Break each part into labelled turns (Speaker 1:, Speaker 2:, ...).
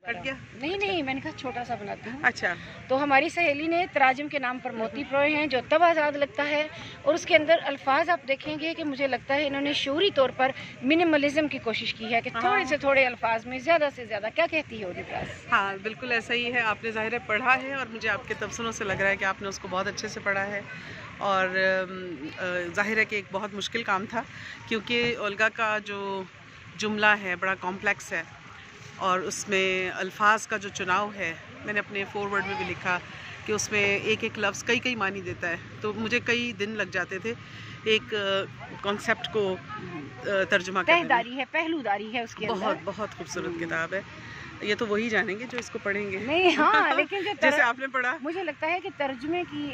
Speaker 1: Cut गया?
Speaker 2: नहीं, मैंने कहा छोटा सा बनाती हूँ।
Speaker 1: अच्छा।
Speaker 2: तो हमारी सहेली ने तराजम के नाम पर मोती परोए हैं जो तब आज़ाद लगता है, और उसके अंदर अल्फाज आप देखेंगे कि मुझे लगता है इन्होंने शऊरी तौर पर मिनिमलिज्म की कोशिश की है कि थोड़े से थोड़े अल्फाज में ज़्यादा से ज़्यादा। क्या कहती हो निब्रास?
Speaker 1: हाँ, बिल्कुल ऐसा ही है। आपने ज़ाहिर है पढ़ा है, और मुझे आपके तबसरों से लग रहा है कि आपने उसको बहुत अच्छे से पढ़ा है। और ज़ाहिर है कि एक बहुत मुश्किल काम था, क्योंकि ओल्गा का जो जुमला है बड़ा कॉम्प्लेक्स है, और उसमें अल्फाज का जो चुनाव है, मैंने अपने फॉरवर्ड में भी लिखा कि उसमें एक एक लफ्ज़ कई कई मानी देता है। तो मुझे कई दिन लग जाते थे एक कॉन्सेप्ट को तर्जुमा करने में।
Speaker 2: पहलूदारी है उसके अंदर।
Speaker 1: बहुत बहुत खूबसूरत किताब है। ये तो वही जानेंगे जो इसको पढ़ेंगे।
Speaker 2: नहीं, हाँ, लेकिन जो
Speaker 1: जैसे आपने पढ़ा,
Speaker 2: मुझे लगता है कि तर्जुमे की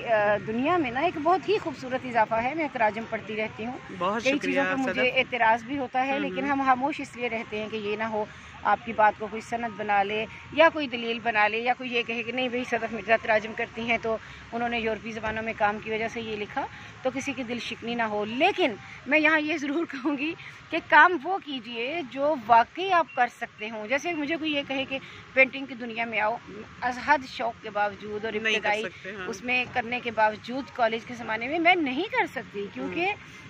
Speaker 2: दुनिया में ना एक बहुत ही खूबसूरत इजाफा है। मैं तराजम पढ़ती रहती हूँ,
Speaker 1: बहुत
Speaker 2: कई
Speaker 1: शुक्रिया
Speaker 2: चीज़ों पर मुझे एतराज़ भी होता है, लेकिन हम खामोश इसलिए रहते हैं कि ये ना हो आपकी बात को कोई सनद बना ले या कोई दलील बना ले, या कोई ये कहे कि नहीं भाई सदफ मिर्ज़ा तराजम करती हैं तो उन्होंने यूरोपीय ज़बानों में काम की वजह से ये लिखा, तो किसी की दिल शिकनी ना हो। लेकिन मैं यहाँ ये ज़रूर कहूँगी कि काम वो कीजिए जो वाकई आप कर सकते हों। जैसे मुझे कोई ये कहे कि पेंटिंग की दुनिया में आओ, अज़हद शौक़ के बावजूद और इब्तिदाई उसमें करने के बावजूद कॉलेज के ज़माने में मैं नहीं कर सकती, क्योंकि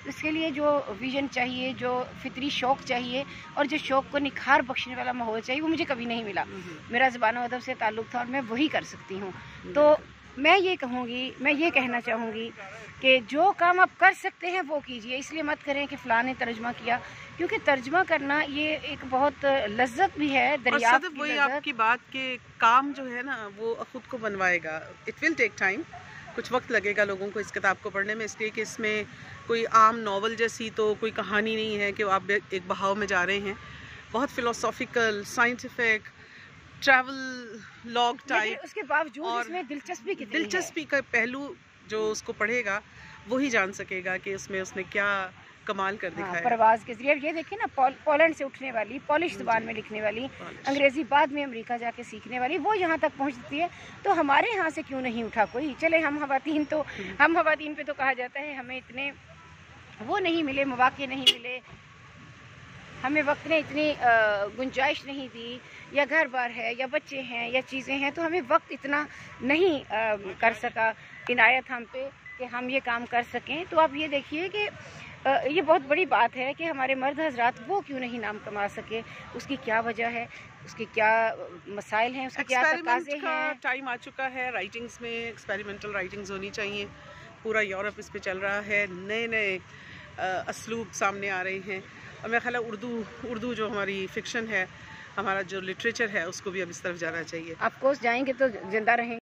Speaker 2: इसके लिए जो विज़न चाहिए, जो फितरी शौक़ चाहिए, और जो शौक़ को निखार बख्शने वाला माहौल चाहिए, वो मुझे कभी नहीं मिला। मेरा ज़बान व अदब से ताल्लुक़ था और मैं वही कर सकती हूँ। तो मैं ये कहना चाहूँगी कि जो काम आप कर सकते हैं वो कीजिए। इसलिए मत करें कि फ़लाँ ने तर्जुमा किया, क्योंकि तर्जुमा करना ये एक बहुत लज्जत भी है, दरियाफ्त की
Speaker 1: वही
Speaker 2: लज्जत।
Speaker 1: आपकी बात के काम जो है ना वो खुद को बनवाएगा। इट विल टेक टाइम, कुछ वक्त लगेगा लोगों को इस किताब को पढ़ने में, इसलिए कि इसमें कोई आम नॉवल जैसी तो कोई कहानी नहीं है कि आप एक बहाव में जा रहे हैं। बहुत philosophical, scientific, travel log type,
Speaker 2: उसके बावजूद इसमें दिलचस्पी
Speaker 1: का पहलू जो उसको पढ़ेगा वही जान सकेगा कि उसमें उसने क्या कमाल कर दिखाया।
Speaker 2: परवाज़ के जरिए ये देखिए ना, पोलैंड से उठने वाली, पॉलिश ज़बान में लिखने वाली, अंग्रेज़ी बाद में अमेरिका जाके सीखने वाली, वो यहाँ तक पहुँचती है। तो हमारे यहाँ से क्यों नहीं उठा कोई? चले हम ख़वातीन पे तो कहा जाता है हमें इतने वो नहीं मिले, मौक़े नहीं मिले, हमें वक्त ने इतनी गुंजाइश नहीं दी, या घर बार है, या बच्चे हैं, या चीज़ें हैं, तो हमें वक्त इतना नहीं कर सका इनायत हम पे कि हम ये काम कर सकें। तो आप ये देखिए कि ये बहुत बड़ी बात है कि हमारे मर्द हजरात वो क्यों नहीं नाम कमा सके। उसकी क्या वजह है, उसके क्या मसाइल हैं, उसके क्या तकाज़े हैं।
Speaker 1: टाइम आ चुका है, राइटिंग्स में एक्सपेरिमेंटल राइटिंग्स होनी चाहिए। पूरा यूरोप इस पे चल रहा है, नए नए असलूब सामने आ रहे हैं, और मेरा ख्याल है उर्दू जो हमारी फिक्शन है, हमारा जो लिटरेचर है, उसको भी अब इस तरफ जाना चाहिए।
Speaker 2: ऑफ कोर्स जाएंगे तो जिंदा रहेंगे।